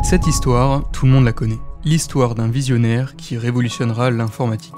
Cette histoire, tout le monde la connaît. L'histoire d'un visionnaire qui révolutionnera l'informatique.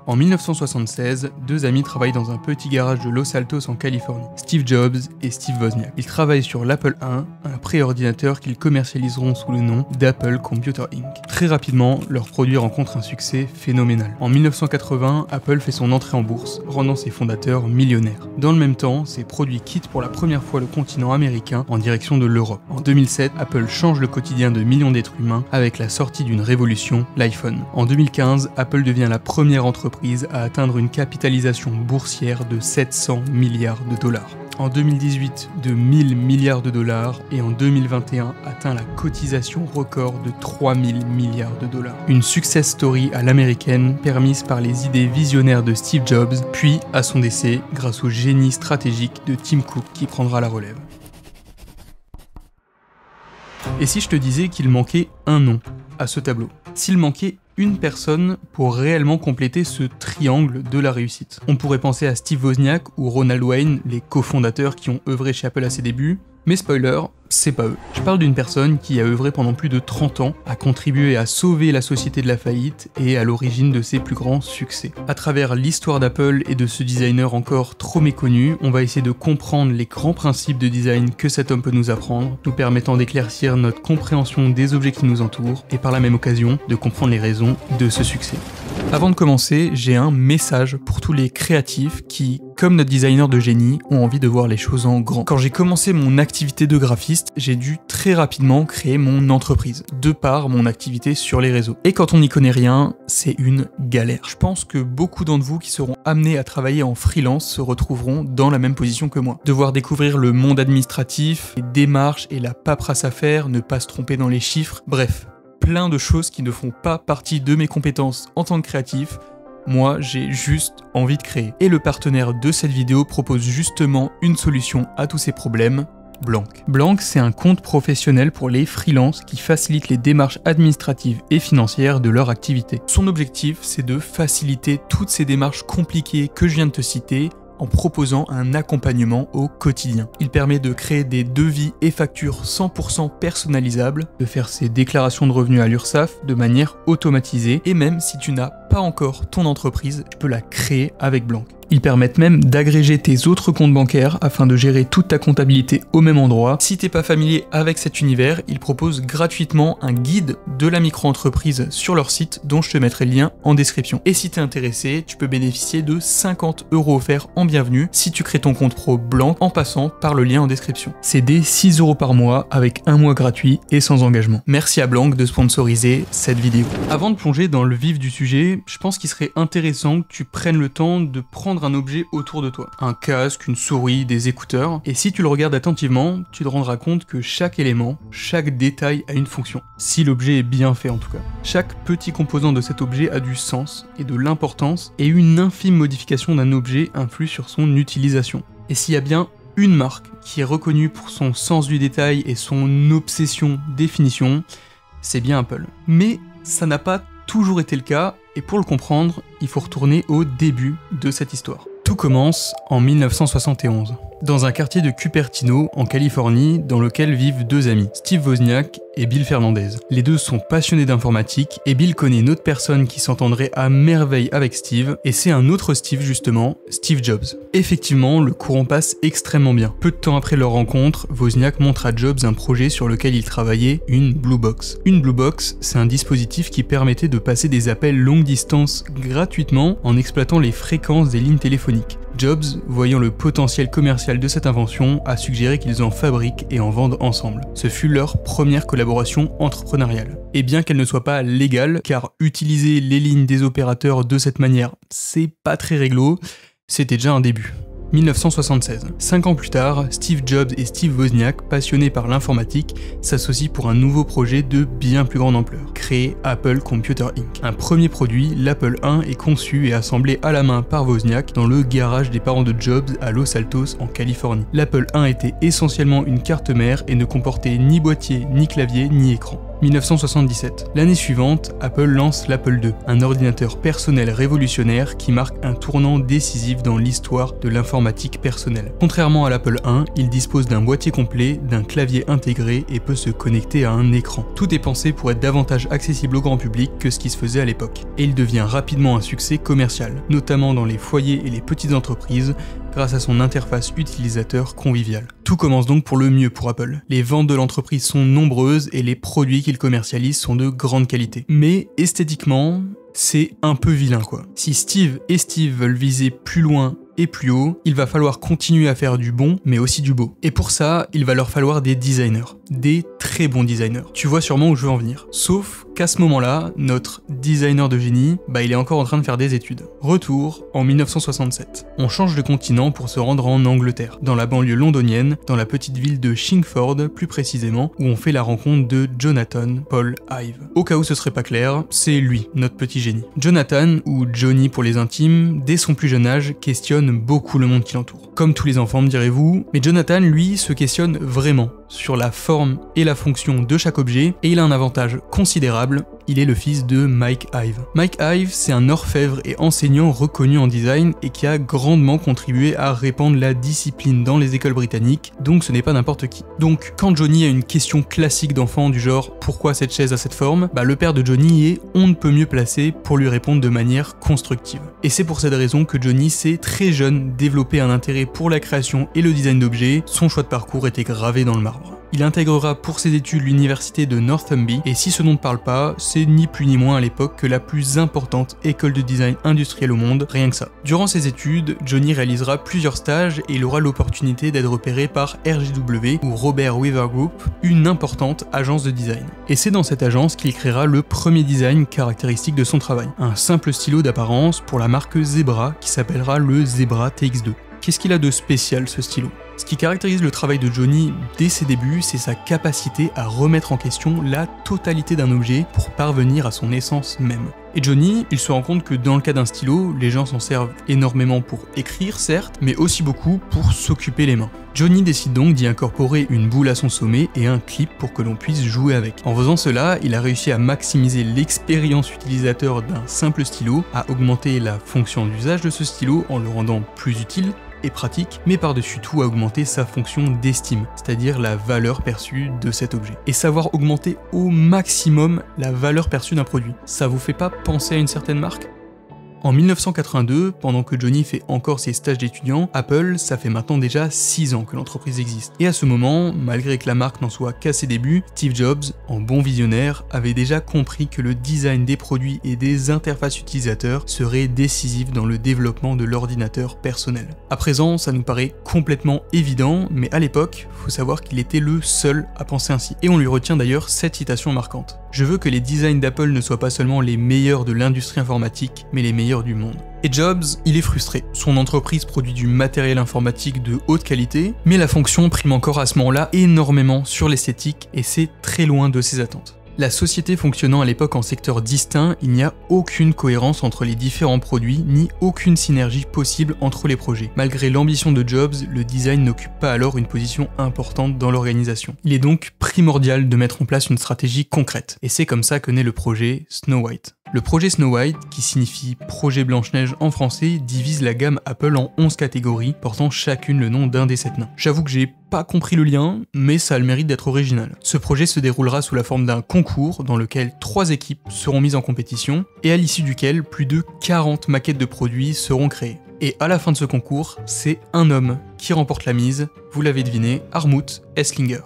En 1976, deux amis travaillent dans un petit garage de Los Altos en Californie, Steve Jobs et Steve Wozniak. Ils travaillent sur l'Apple I, un préordinateur qu'ils commercialiseront sous le nom d'Apple Computer Inc. Très rapidement, leur produit rencontre un succès phénoménal. En 1980, Apple fait son entrée en bourse, rendant ses fondateurs millionnaires. Dans le même temps, ces produits quittent pour la première fois le continent américain en direction de l'Europe. En 2007, Apple change le quotidien de millions d'êtres humains avec la sortie d'une révolution, l'iPhone. En 2015, Apple devient la première entreprise à atteindre une capitalisation boursière de 700 milliards de dollars. En 2018, de 1000 milliards de dollars et en 2021 atteint la cotisation record de 3000 milliards de dollars. Une success story à l'américaine permise par les idées visionnaires de Steve Jobs, puis à son décès grâce au génie stratégique de Tim Cook qui prendra la relève. Et si je te disais qu'il manquait un nom à ce tableau? S'il manquait une personne pour réellement compléter ce triangle de la réussite. On pourrait penser à Steve Wozniak ou Ronald Wayne, les cofondateurs qui ont œuvré chez Apple à ses débuts, mais spoiler, c'est pas eux. Je parle d'une personne qui a œuvré pendant plus de 30 ans, a contribué à sauver la société de la faillite et à l'origine de ses plus grands succès. À travers l'histoire d'Apple et de ce designer encore trop méconnu, on va essayer de comprendre les grands principes de design que cet homme peut nous apprendre, nous permettant d'éclaircir notre compréhension des objets qui nous entourent et par la même occasion de comprendre les raisons de ce succès. Avant de commencer, j'ai un message pour tous les créatifs qui, comme notre designer de génie, ont envie de voir les choses en grand. Quand j'ai commencé mon activité de graphiste, j'ai dû très rapidement créer mon entreprise, de par mon activité sur les réseaux. Et quand on n'y connaît rien, c'est une galère. Je pense que beaucoup d'entre vous qui seront amenés à travailler en freelance se retrouveront dans la même position que moi. Devoir découvrir le monde administratif, les démarches et la paperasse à faire, ne pas se tromper dans les chiffres, bref. Plein de choses qui ne font pas partie de mes compétences en tant que créatif. Moi, j'ai juste envie de créer. Et le partenaire de cette vidéo propose justement une solution à tous ces problèmes, Blank. Blank, c'est un compte professionnel pour les freelances qui facilite les démarches administratives et financières de leur activité. Son objectif, c'est de faciliter toutes ces démarches compliquées que je viens de te citer, en proposant un accompagnement au quotidien. Il permet de créer des devis et factures 100% personnalisables, de faire ses déclarations de revenus à l'URSSAF de manière automatisée, et même si tu n'as pas encore ton entreprise, tu peux la créer avec Blank. Ils permettent même d'agréger tes autres comptes bancaires afin de gérer toute ta comptabilité au même endroit. Si t'es pas familier avec cet univers, ils proposent gratuitement un guide de la micro-entreprise sur leur site dont je te mettrai le lien en description. Et si t'es intéressé, tu peux bénéficier de 50 € offerts en bienvenue si tu crées ton compte pro Blank en passant par le lien en description. C'est des 6 € par mois avec un mois gratuit et sans engagement. Merci à Blank de sponsoriser cette vidéo. Avant de plonger dans le vif du sujet, je pense qu'il serait intéressant que tu prennes le temps de prendre un objet autour de toi. Un casque, une souris, des écouteurs. Et si tu le regardes attentivement, tu te rendras compte que chaque élément, chaque détail a une fonction. Si l'objet est bien fait en tout cas. Chaque petit composant de cet objet a du sens et de l'importance, et une infime modification d'un objet influe sur son utilisation. Et s'il y a bien une marque qui est reconnue pour son sens du détail et son obsession définition, c'est bien Apple. Mais ça n'a pas toujours été le cas, et pour le comprendre, il faut retourner au début de cette histoire. Tout commence en 1971, dans un quartier de Cupertino, en Californie, dans lequel vivent deux amis, Steve Wozniak et Bill Fernandez. Les deux sont passionnés d'informatique, et Bill connaît une autre personne qui s'entendrait à merveille avec Steve, et c'est un autre Steve justement, Steve Jobs. Effectivement, le courant passe extrêmement bien. Peu de temps après leur rencontre, Wozniak montre à Jobs un projet sur lequel il travaillait, une Blue Box. Une Blue Box, c'est un dispositif qui permettait de passer des appels longue distance gratuitement en exploitant les fréquences des lignes téléphoniques. Jobs, voyant le potentiel commercial de cette invention, a suggéré qu'ils en fabriquent et en vendent ensemble. Ce fut leur première collaboration entrepreneuriale. Et bien qu'elle ne soit pas légale, car utiliser les lignes des opérateurs de cette manière, c'est pas très réglo, c'était déjà un début. 1976. 5 ans plus tard, Steve Jobs et Steve Wozniak, passionnés par l'informatique, s'associent pour un nouveau projet de bien plus grande ampleur, créer Apple Computer Inc. Un premier produit, l'Apple I, est conçu et assemblé à la main par Wozniak dans le garage des parents de Jobs à Los Altos en Californie. L'Apple I était essentiellement une carte mère et ne comportait ni boîtier, ni clavier, ni écran. 1977. L'année suivante, Apple lance l'Apple II, un ordinateur personnel révolutionnaire qui marque un tournant décisif dans l'histoire de l'informatique personnelle. Contrairement à l'Apple I, il dispose d'un boîtier complet, d'un clavier intégré et peut se connecter à un écran. Tout est pensé pour être davantage accessible au grand public que ce qui se faisait à l'époque. Et il devient rapidement un succès commercial, notamment dans les foyers et les petites entreprises, grâce à son interface utilisateur conviviale. Tout commence donc pour le mieux pour Apple. Les ventes de l'entreprise sont nombreuses et les produits qu'il commercialise sont de grande qualité. Mais esthétiquement, c'est un peu vilain quoi. Si Steve et Steve veulent viser plus loin et plus haut, il va falloir continuer à faire du bon, mais aussi du beau. Et pour ça, il va leur falloir des designers. Des très bons designers. Tu vois sûrement où je veux en venir. Sauf qu'à ce moment-là, notre designer de génie, il est encore en train de faire des études. Retour en 1967. On change de continent pour se rendre en Angleterre, dans la banlieue londonienne, dans la petite ville de Chingford plus précisément, où on fait la rencontre de Jonathan Paul Ive. Au cas où ce serait pas clair, c'est lui, notre petit génie. Jonathan, ou Johnny pour les intimes, dès son plus jeune âge, questionne beaucoup le monde qui l'entoure. Comme tous les enfants me direz-vous, mais Jonathan lui se questionne vraiment sur la forme et la fonction de chaque objet et il a un avantage considérable, il est le fils de Mike Ive. Mike Ive, c'est un orfèvre et enseignant reconnu en design et qui a grandement contribué à répandre la discipline dans les écoles britanniques, donc ce n'est pas n'importe qui. Donc quand Johnny a une question classique d'enfant du genre « Pourquoi cette chaise a cette forme ?», le père de Johnny est on ne peut mieux placé pour lui répondre de manière constructive. Et c'est pour cette raison que Johnny s'est très jeune développé un intérêt pour la création et le design d'objets, son choix de parcours était gravé dans le marbre. Il intégrera pour ses études l'université de Northumbrie, et si ce nom ne parle pas, c'est ni plus ni moins à l'époque que la plus importante école de design industriel au monde, rien que ça. Durant ses études, Johnny réalisera plusieurs stages et il aura l'opportunité d'être repéré par RGW ou Robert Weaver Group, une importante agence de design. Et c'est dans cette agence qu'il créera le premier design caractéristique de son travail, un simple stylo d'apparence pour la marque Zebra qui s'appellera le Zebra TX2. Qu'est-ce qu'il a de spécial ce stylo ? Ce qui caractérise le travail de Johnny dès ses débuts, c'est sa capacité à remettre en question la totalité d'un objet pour parvenir à son essence même. Et Johnny, il se rend compte que dans le cas d'un stylo, les gens s'en servent énormément pour écrire certes, mais aussi beaucoup pour s'occuper les mains. Johnny décide donc d'y incorporer une boule à son sommet et un clip pour que l'on puisse jouer avec. En faisant cela, il a réussi à maximiser l'expérience utilisateur d'un simple stylo, à augmenter la fonction d'usage de ce stylo en le rendant plus utile, et pratique, mais par-dessus tout à augmenter sa fonction d'estime, c'est-à-dire la valeur perçue de cet objet. Et savoir augmenter au maximum la valeur perçue d'un produit, ça vous fait pas penser à une certaine marque ? En 1982, pendant que Johnny fait encore ses stages d'étudiant, Apple, ça fait maintenant déjà 6 ans que l'entreprise existe. Et à ce moment, malgré que la marque n'en soit qu'à ses débuts, Steve Jobs, en bon visionnaire, avait déjà compris que le design des produits et des interfaces utilisateurs serait décisif dans le développement de l'ordinateur personnel. À présent, ça nous paraît complètement évident, mais à l'époque, faut savoir qu'il était le seul à penser ainsi. Et on lui retient d'ailleurs cette citation marquante. Je veux que les designs d'Apple ne soient pas seulement les meilleurs de l'industrie informatique, mais les meilleurs du monde. Et Jobs, il est frustré. Son entreprise produit du matériel informatique de haute qualité, mais la fonction prime encore à ce moment-là énormément sur l'esthétique et c'est très loin de ses attentes. La société fonctionnant à l'époque en secteur distinct, il n'y a aucune cohérence entre les différents produits, ni aucune synergie possible entre les projets. Malgré l'ambition de Jobs, le design n'occupe pas alors une position importante dans l'organisation. Il est donc primordial de mettre en place une stratégie concrète, et c'est comme ça que naît le projet Snow White. Le projet Snow White, qui signifie Projet Blanche-Neige en français, divise la gamme Apple en 11 catégories, portant chacune le nom d'un des 7 nains. J'avoue que j'ai pas compris le lien, mais ça a le mérite d'être original. Ce projet se déroulera sous la forme d'un concours dans lequel 3 équipes seront mises en compétition, et à l'issue duquel plus de 40 maquettes de produits seront créées. Et à la fin de ce concours, c'est un homme qui remporte la mise, vous l'avez deviné, Helmut Esslinger.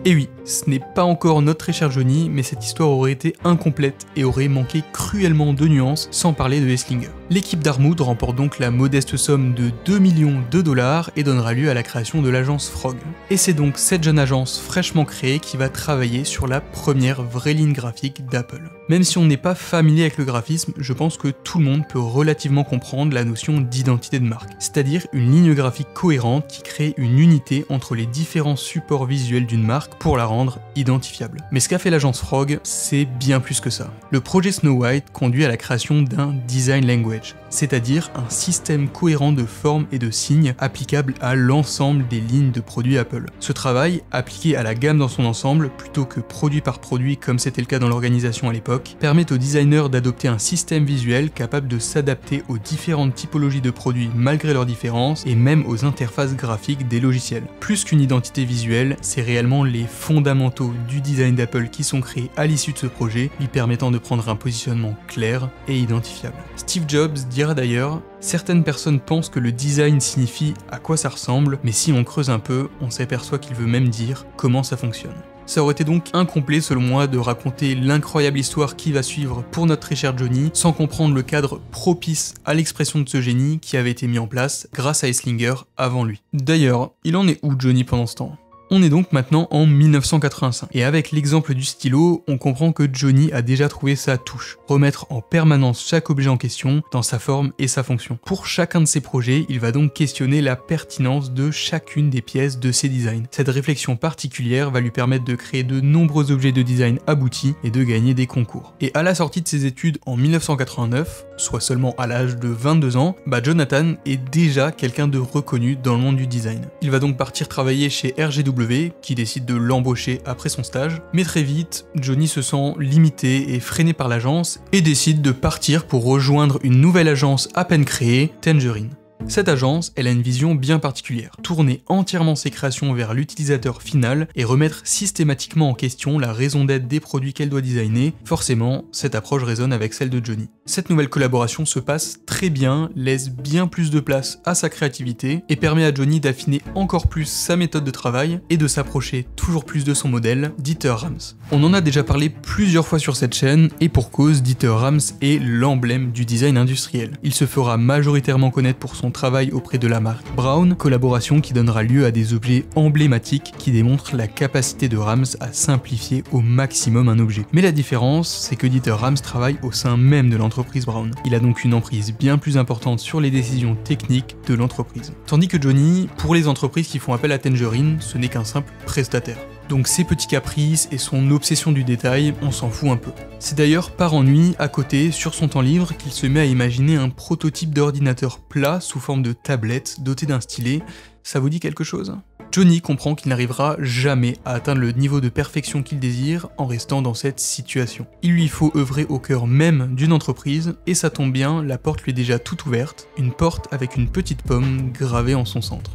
Et oui, ce n'est pas encore notre très cher Johnny, mais cette histoire aurait été incomplète et aurait manqué cruellement de nuances, sans parler de Esslinger. L'équipe d'Helmut remporte donc la modeste somme de 2 millions de dollars et donnera lieu à la création de l'agence Frog. Et c'est donc cette jeune agence fraîchement créée qui va travailler sur la première vraie ligne graphique d'Apple. Même si on n'est pas familier avec le graphisme, je pense que tout le monde peut relativement comprendre la notion d'identité de marque, c'est-à-dire une ligne graphique cohérente qui crée une unité entre les différents supports visuels d'une marque pour la rendre identifiable. Mais ce qu'a fait l'agence Frog, c'est bien plus que ça. Le projet Snow White conduit à la création d'un design language. c'est-à-dire un système cohérent de formes et de signes applicable à l'ensemble des lignes de produits Apple. Ce travail, appliqué à la gamme dans son ensemble, plutôt que produit par produit comme c'était le cas dans l'organisation à l'époque, permet aux designers d'adopter un système visuel capable de s'adapter aux différentes typologies de produits malgré leurs différences et même aux interfaces graphiques des logiciels. Plus qu'une identité visuelle, c'est réellement les fondamentaux du design d'Apple qui sont créés à l'issue de ce projet, lui permettant de prendre un positionnement clair et identifiable. Steve Jobs dira d'ailleurs: certaines personnes pensent que le design signifie à quoi ça ressemble, mais si on creuse un peu, on s'aperçoit qu'il veut même dire comment ça fonctionne. Ça aurait été donc incomplet selon moi de raconter l'incroyable histoire qui va suivre pour notre très cher Johnny sans comprendre le cadre propice à l'expression de ce génie qui avait été mis en place grâce à Eslinger avant lui. D'ailleurs, il en est où Johnny pendant ce temps ? On est donc maintenant en 1985, et avec l'exemple du stylo, on comprend que Johnny a déjà trouvé sa touche, remettre en permanence chaque objet en question dans sa forme et sa fonction. Pour chacun de ses projets, il va donc questionner la pertinence de chacune des pièces de ses designs. Cette réflexion particulière va lui permettre de créer de nombreux objets de design aboutis et de gagner des concours. Et à la sortie de ses études en 1989, soit seulement à l'âge de 22 ans, Jonathan est déjà quelqu'un de reconnu dans le monde du design. Il va donc partir travailler chez RGW, qui décide de l'embaucher après son stage, mais très vite, Johnny se sent limité et freiné par l'agence et décide de partir pour rejoindre une nouvelle agence à peine créée, Tangerine. Cette agence, elle a une vision bien particulière, tourner entièrement ses créations vers l'utilisateur final et remettre systématiquement en question la raison d'être des produits qu'elle doit designer. Forcément, cette approche résonne avec celle de Johnny. Cette nouvelle collaboration se passe très bien, laisse bien plus de place à sa créativité et permet à Johnny d'affiner encore plus sa méthode de travail et de s'approcher toujours plus de son modèle, Dieter Rams. On en a déjà parlé plusieurs fois sur cette chaîne et pour cause, Dieter Rams est l'emblème du design industriel. Il se fera majoritairement connaître pour son travail auprès de la marque Braun, collaboration qui donnera lieu à des objets emblématiques qui démontrent la capacité de Rams à simplifier au maximum un objet. Mais la différence, c'est que Dieter Rams travaille au sein même de l'entreprise Braun. Il a donc une emprise bien plus importante sur les décisions techniques de l'entreprise. Tandis que Johnny, pour les entreprises qui font appel à Tangerine, ce n'est qu'un simple prestataire. Donc ses petits caprices et son obsession du détail, on s'en fout un peu. C'est d'ailleurs par ennui, à côté, sur son temps libre, qu'il se met à imaginer un prototype d'ordinateur plat sous forme de tablette doté d'un stylet. Ça vous dit quelque chose ? Johnny comprend qu'il n'arrivera jamais à atteindre le niveau de perfection qu'il désire en restant dans cette situation. Il lui faut œuvrer au cœur même d'une entreprise, et ça tombe bien, la porte lui est déjà toute ouverte, une porte avec une petite pomme gravée en son centre.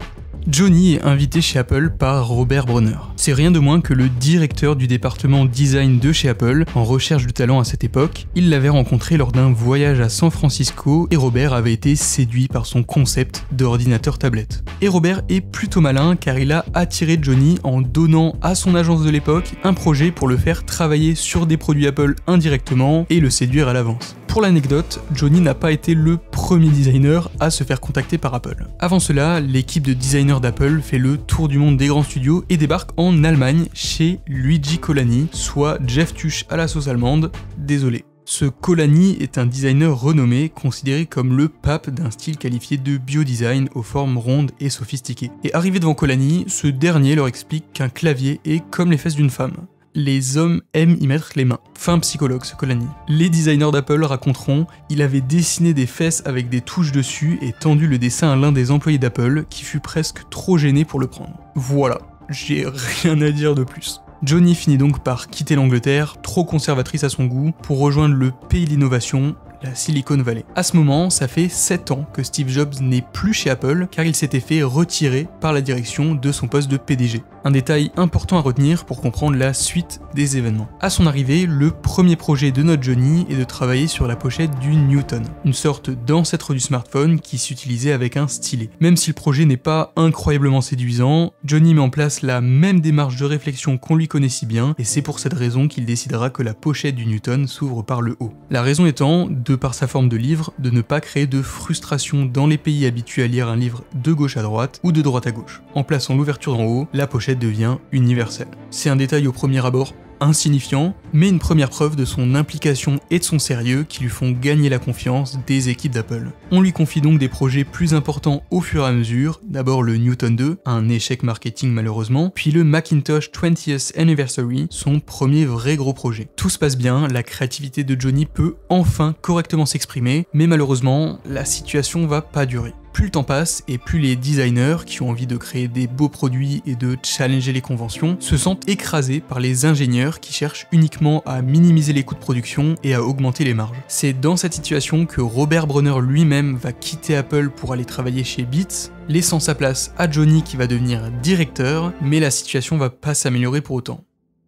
Johnny est invité chez Apple par Robert Bronner. C'est rien de moins que le directeur du département design de chez Apple, en recherche de talent à cette époque. Il l'avait rencontré lors d'un voyage à San Francisco et Robert avait été séduit par son concept d'ordinateur tablette. Et Robert est plutôt malin car il a attiré Johnny en donnant à son agence de l'époque un projet pour le faire travailler sur des produits Apple indirectement et le séduire à l'avance. Pour l'anecdote, Johnny n'a pas été le premier designer à se faire contacter par Apple. Avant cela, l'équipe de designers d'Apple fait le tour du monde des grands studios et débarque en Allemagne chez Luigi Colani, soit Jeff Tuch à la sauce allemande, désolé. Ce Colani est un designer renommé, considéré comme le pape d'un style qualifié de biodesign aux formes rondes et sophistiquées. Et arrivé devant Colani, ce dernier leur explique qu'un clavier est comme les fesses d'une femme. Les hommes aiment y mettre les mains. Fin psychologue, ce Colani. Les designers d'Apple raconteront il avait dessiné des fesses avec des touches dessus et tendu le dessin à l'un des employés d'Apple qui fut presque trop gêné pour le prendre. Voilà, j'ai rien à dire de plus. Johnny finit donc par quitter l'Angleterre, trop conservatrice à son goût, pour rejoindre le pays de l'innovation, la Silicon Valley. À ce moment, ça fait 7 ans que Steve Jobs n'est plus chez Apple car il s'était fait retirer par la direction de son poste de PDG. Un détail important à retenir pour comprendre la suite des événements. À son arrivée, le premier projet de notre Johnny est de travailler sur la pochette du Newton, une sorte d'ancêtre du smartphone qui s'utilisait avec un stylet. Même si le projet n'est pas incroyablement séduisant, Johnny met en place la même démarche de réflexion qu'on lui connaît si bien, et c'est pour cette raison qu'il décidera que la pochette du Newton s'ouvre par le haut. La raison étant, de par sa forme de livre, de ne pas créer de frustration dans les pays habitués à lire un livre de gauche à droite ou de droite à gauche. En plaçant l'ouverture en haut, la pochette devient universelle. C'est un détail au premier abord insignifiant, mais une première preuve de son implication et de son sérieux qui lui font gagner la confiance des équipes d'Apple. On lui confie donc des projets plus importants au fur et à mesure, d'abord le Newton 2, un échec marketing malheureusement, puis le Macintosh 20th Anniversary, son premier vrai gros projet. Tout se passe bien, la créativité de Johnny peut enfin correctement s'exprimer, mais malheureusement, la situation va pas durer. Plus le temps passe et plus les designers qui ont envie de créer des beaux produits et de challenger les conventions se sentent écrasés par les ingénieurs qui cherchent uniquement à minimiser les coûts de production et à augmenter les marges. C'est dans cette situation que Robert Bronner lui-même va quitter Apple pour aller travailler chez Beats, laissant sa place à Johnny qui va devenir directeur, mais la situation va pas s'améliorer pour autant.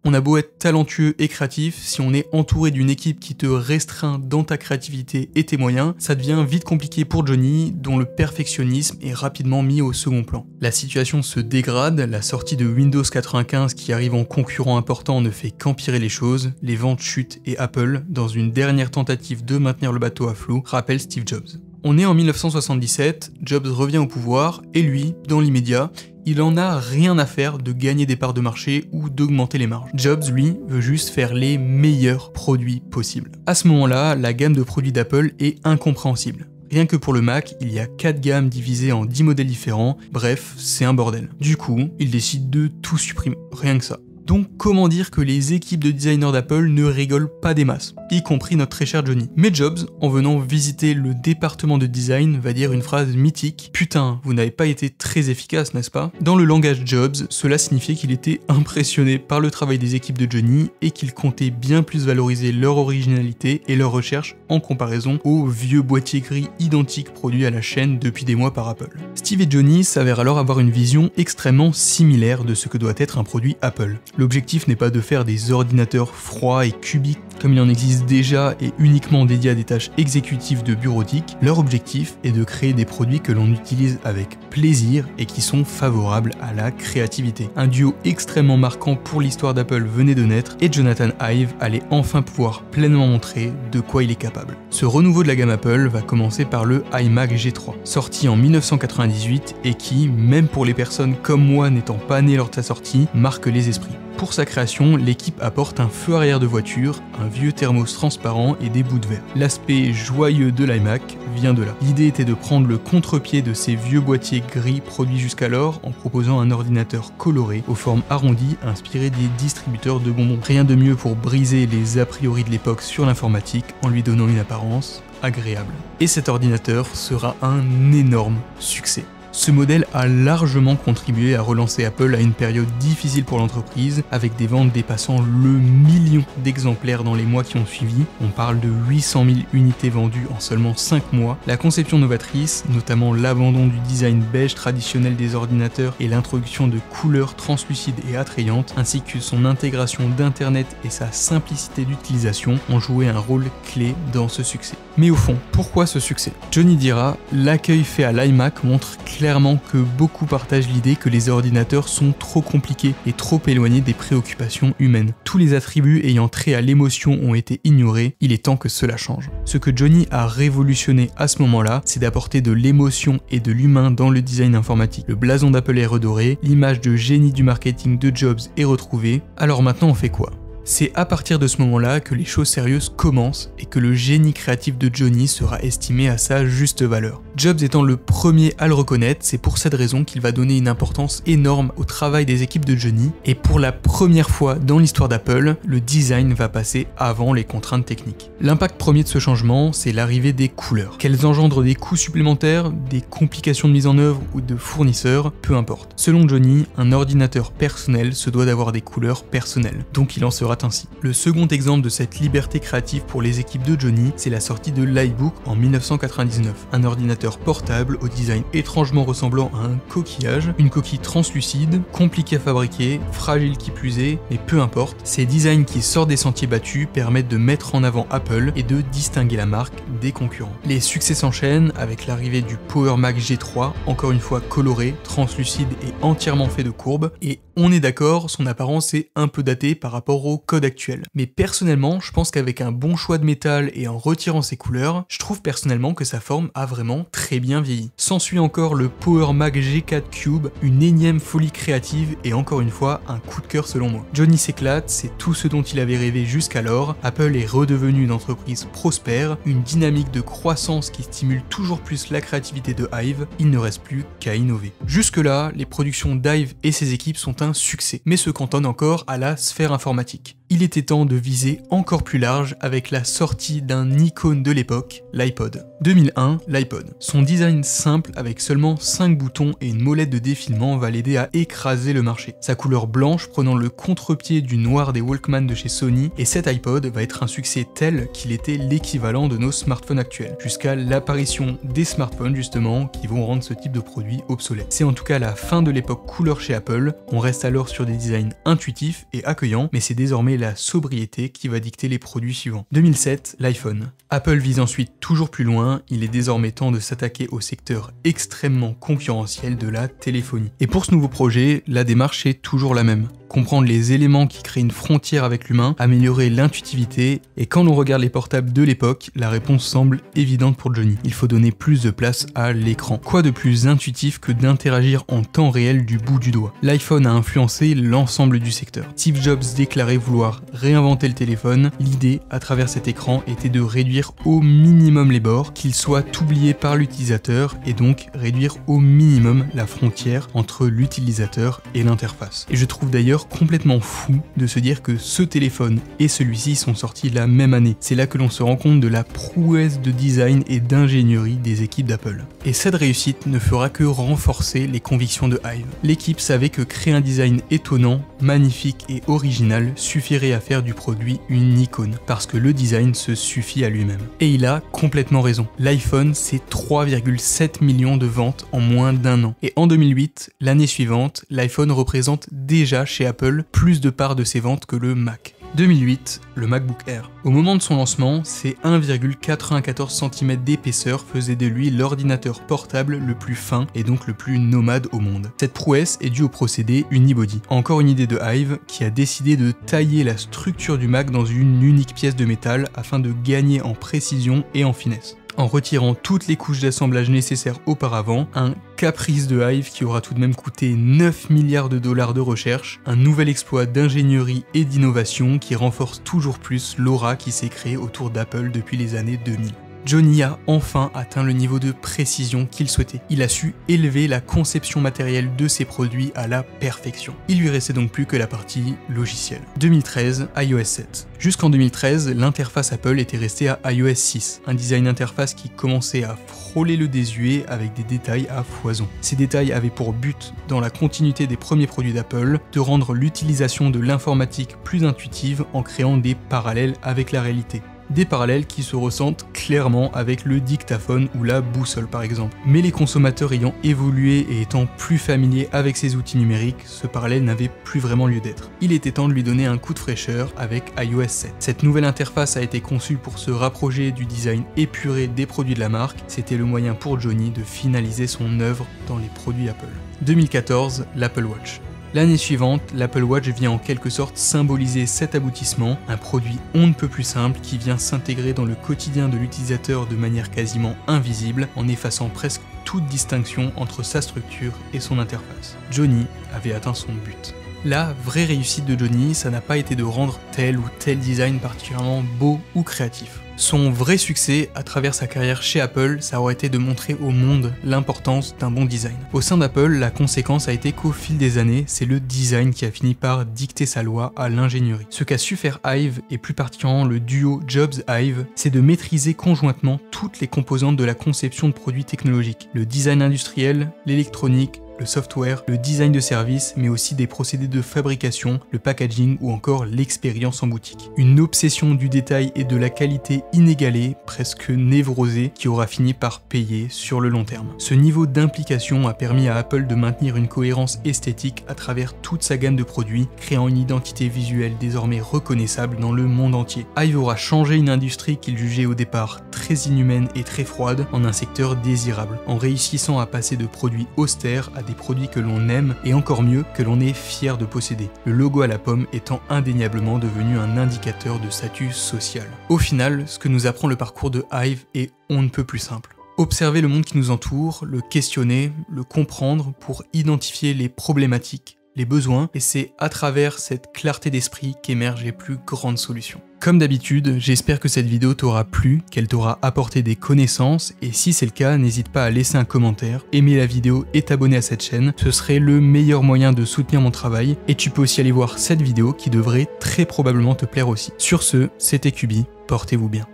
On a beau être talentueux et créatif, si on est entouré d'une équipe qui te restreint dans ta créativité et tes moyens, ça devient vite compliqué pour Johnny, dont le perfectionnisme est rapidement mis au second plan. La situation se dégrade, la sortie de Windows 95 qui arrive en concurrent important ne fait qu'empirer les choses, les ventes chutent et Apple, dans une dernière tentative de maintenir le bateau à flot, rappelle Steve Jobs. On est en 1977, Jobs revient au pouvoir, et lui, dans l'immédiat, il en a rien à faire de gagner des parts de marché ou d'augmenter les marges. Jobs, lui, veut juste faire les meilleurs produits possibles. À ce moment-là, la gamme de produits d'Apple est incompréhensible. Rien que pour le Mac, il y a 4 gammes divisées en 10 modèles différents, bref, c'est un bordel. Du coup, il décide de tout supprimer, rien que ça. Donc comment dire que les équipes de designers d'Apple ne rigolent pas des masses, y compris notre très cher Johnny. Mais Jobs, en venant visiter le département de design, va dire une phrase mythique: « Putain, vous n'avez pas été très efficace, n'est-ce pas ?» Dans le langage Jobs, cela signifiait qu'il était impressionné par le travail des équipes de Johnny et qu'il comptait bien plus valoriser leur originalité et leur recherche en comparaison aux vieux boîtiers gris identiques produits à la chaîne depuis des mois par Apple. Steve et Johnny s'avèrent alors avoir une vision extrêmement similaire de ce que doit être un produit Apple. L'objectif n'est pas de faire des ordinateurs froids et cubiques comme il en existe déjà et uniquement dédiés à des tâches exécutives de bureautique. Leur objectif est de créer des produits que l'on utilise avec plaisir et qui sont favorables à la créativité. Un duo extrêmement marquant pour l'histoire d'Apple venait de naître et Jonathan Ive allait enfin pouvoir pleinement montrer de quoi il est capable. Ce renouveau de la gamme Apple va commencer par le iMac G3, sorti en 1998 et qui, même pour les personnes comme moi n'étant pas nées lors de sa sortie, marque les esprits. Pour sa création, l'équipe apporte un feu arrière de voiture, un vieux thermos transparent et des bouts de verre. L'aspect joyeux de l'iMac vient de là. L'idée était de prendre le contre-pied de ces vieux boîtiers gris produits jusqu'alors en proposant un ordinateur coloré aux formes arrondies inspiré des distributeurs de bonbons. Rien de mieux pour briser les a priori de l'époque sur l'informatique en lui donnant une apparence agréable. Et cet ordinateur sera un énorme succès. Ce modèle a largement contribué à relancer Apple à une période difficile pour l'entreprise, avec des ventes dépassant le million d'exemplaires dans les mois qui ont suivi. On parle de 800 000 unités vendues en seulement 5 mois. La conception novatrice, notamment l'abandon du design beige traditionnel des ordinateurs et l'introduction de couleurs translucides et attrayantes, ainsi que son intégration d'internet et sa simplicité d'utilisation, ont joué un rôle clé dans ce succès. Mais au fond, pourquoi ce succès? Johnny dira: l'accueil fait à l'iMac montre clairement que beaucoup partagent l'idée que les ordinateurs sont trop compliqués et trop éloignés des préoccupations humaines. Tous les attributs ayant trait à l'émotion ont été ignorés, il est temps que cela change. Ce que Johnny a révolutionné à ce moment-là, c'est d'apporter de l'émotion et de l'humain dans le design informatique. Le blason d'Apple est redoré, l'image de génie du marketing de Jobs est retrouvée, alors maintenant on fait quoi? C'est à partir de ce moment-là que les choses sérieuses commencent et que le génie créatif de Johnny sera estimé à sa juste valeur. Jobs étant le premier à le reconnaître, c'est pour cette raison qu'il va donner une importance énorme au travail des équipes de Johnny, et pour la première fois dans l'histoire d'Apple, le design va passer avant les contraintes techniques. L'impact premier de ce changement, c'est l'arrivée des couleurs. Qu'elles engendrent des coûts supplémentaires, des complications de mise en œuvre ou de fournisseurs, peu importe. Selon Johnny, un ordinateur personnel se doit d'avoir des couleurs personnelles, donc il en sera ainsi. Le second exemple de cette liberté créative pour les équipes de Johnny, c'est la sortie de l'iBook en 1999, un ordinateur portable au design étrangement ressemblant à un coquillage, une coquille translucide, compliquée à fabriquer, fragile qui plus est, mais peu importe, ces designs qui sortent des sentiers battus permettent de mettre en avant Apple et de distinguer la marque des concurrents. Les succès s'enchaînent avec l'arrivée du Power Mac G3, encore une fois coloré, translucide et entièrement fait de courbes, et on est d'accord, son apparence est un peu datée par rapport au code actuel. Mais personnellement, je pense qu'avec un bon choix de métal et en retirant ses couleurs, je trouve personnellement que sa forme a vraiment très bien vieilli. S'ensuit encore le Power Mac G4 Cube, une énième folie créative et encore une fois un coup de cœur selon moi. Johnny s'éclate, c'est tout ce dont il avait rêvé jusqu'alors. Apple est redevenu une entreprise prospère, une dynamique de croissance qui stimule toujours plus la créativité de Hive, il ne reste plus qu'à innover. Jusque-là, les productions d'Hive et ses équipes sont un succès, mais se cantonnent encore à la sphère informatique. Il était temps de viser encore plus large avec la sortie d'un icône de l'époque, l'iPod. 2001, l'iPod. Son design simple avec seulement 5 boutons et une molette de défilement va l'aider à écraser le marché. Sa couleur blanche prenant le contre-pied du noir des Walkman de chez Sony, et cet iPod va être un succès tel qu'il était l'équivalent de nos smartphones actuels, jusqu'à l'apparition des smartphones justement qui vont rendre ce type de produit obsolète. C'est en tout cas la fin de l'époque couleur chez Apple, on reste alors sur des designs intuitifs et accueillants, mais c'est désormais la sobriété qui va dicter les produits suivants. 2007, l'iPhone. Apple vise ensuite toujours plus loin, il est désormais temps de s'attaquer au secteur extrêmement concurrentiel de la téléphonie. Et pour ce nouveau projet, la démarche est toujours la même. Comprendre les éléments qui créent une frontière avec l'humain, améliorer l'intuitivité, et quand l'on regarde les portables de l'époque, la réponse semble évidente pour Johnny. Il faut donner plus de place à l'écran. Quoi de plus intuitif que d'interagir en temps réel du bout du doigt? L'iPhone a influencé l'ensemble du secteur. Steve Jobs déclarait vouloir réinventer le téléphone. L'idée, à travers cet écran, était de réduire au minimum les bords, qu'ils soient oubliés par l'utilisateur, et donc réduire au minimum la frontière entre l'utilisateur et l'interface. Et je trouve d'ailleurs complètement fou de se dire que ce téléphone et celui-ci sont sortis la même année. C'est là que l'on se rend compte de la prouesse de design et d'ingénierie des équipes d'Apple. Et cette réussite ne fera que renforcer les convictions de Hive. L'équipe savait que créer un design étonnant, magnifique et original suffirait à faire du produit une icône, parce que le design se suffit à lui-même. Et il a complètement raison. L'iPhone, c'est 3,7 millions de ventes en moins d'un an. Et en 2008, l'année suivante, l'iPhone représente déjà chez Apple plus de parts de ses ventes que le Mac. 2008, le MacBook Air. Au moment de son lancement, ses 1,94 cm d'épaisseur faisaient de lui l'ordinateur portable le plus fin et donc le plus nomade au monde. Cette prouesse est due au procédé Unibody. Encore une idée de Hive qui a décidé de tailler la structure du Mac dans une unique pièce de métal afin de gagner en précision et en finesse. En retirant toutes les couches d'assemblage nécessaires auparavant, un caprice de Hive qui aura tout de même coûté 9 milliards de dollars de recherche, un nouvel exploit d'ingénierie et d'innovation qui renforce toujours plus l'aura qui s'est créée autour d'Apple depuis les années 2000. Johnny a enfin atteint le niveau de précision qu'il souhaitait. Il a su élever la conception matérielle de ses produits à la perfection. Il lui restait donc plus que la partie logicielle. 2013, iOS 7. Jusqu'en 2013, l'interface Apple était restée à iOS 6, un design interface qui commençait à frôler le désuet avec des détails à foison. Ces détails avaient pour but, dans la continuité des premiers produits d'Apple, de rendre l'utilisation de l'informatique plus intuitive en créant des parallèles avec la réalité. Des parallèles qui se ressentent clairement avec le dictaphone ou la boussole par exemple. Mais les consommateurs ayant évolué et étant plus familiers avec ces outils numériques, ce parallèle n'avait plus vraiment lieu d'être. Il était temps de lui donner un coup de fraîcheur avec iOS 7. Cette nouvelle interface a été conçue pour se rapprocher du design épuré des produits de la marque, c'était le moyen pour Johnny de finaliser son œuvre dans les produits Apple. 2014, l'Apple Watch. L'année suivante, l'Apple Watch vient en quelque sorte symboliser cet aboutissement, un produit on ne peut plus simple qui vient s'intégrer dans le quotidien de l'utilisateur de manière quasiment invisible, en effaçant presque toute distinction entre sa structure et son interface. Johnny avait atteint son but. La vraie réussite de Johnny, ça n'a pas été de rendre tel ou tel design particulièrement beau ou créatif. Son vrai succès à travers sa carrière chez Apple, ça aurait été de montrer au monde l'importance d'un bon design. Au sein d'Apple, la conséquence a été qu'au fil des années, c'est le design qui a fini par dicter sa loi à l'ingénierie. Ce qu'a su faire Hive, et plus particulièrement le duo Jobs-Hive, c'est de maîtriser conjointement toutes les composantes de la conception de produits technologiques. Le design industriel, l'électronique, le software, le design de service, mais aussi des procédés de fabrication, le packaging ou encore l'expérience en boutique. Une obsession du détail et de la qualité inégalée, presque névrosée, qui aura fini par payer sur le long terme. Ce niveau d'implication a permis à Apple de maintenir une cohérence esthétique à travers toute sa gamme de produits, créant une identité visuelle désormais reconnaissable dans le monde entier. Hive aura changé une industrie qu'il jugeait au départ très inhumaine et très froide en un secteur désirable, en réussissant à passer de produits austères à des produits que l'on aime et encore mieux que l'on est fier de posséder, le logo à la pomme étant indéniablement devenu un indicateur de statut social. Au final, ce que nous apprend le parcours de Hive est on ne peut plus simple. Observer le monde qui nous entoure, le questionner, le comprendre pour identifier les problématiques, les besoins, et c'est à travers cette clarté d'esprit qu'émergent les plus grandes solutions. Comme d'habitude, j'espère que cette vidéo t'aura plu, qu'elle t'aura apporté des connaissances, et si c'est le cas, n'hésite pas à laisser un commentaire, aimer la vidéo et t'abonner à cette chaîne, ce serait le meilleur moyen de soutenir mon travail, et tu peux aussi aller voir cette vidéo qui devrait très probablement te plaire aussi. Sur ce, c'était Cubi, portez-vous bien.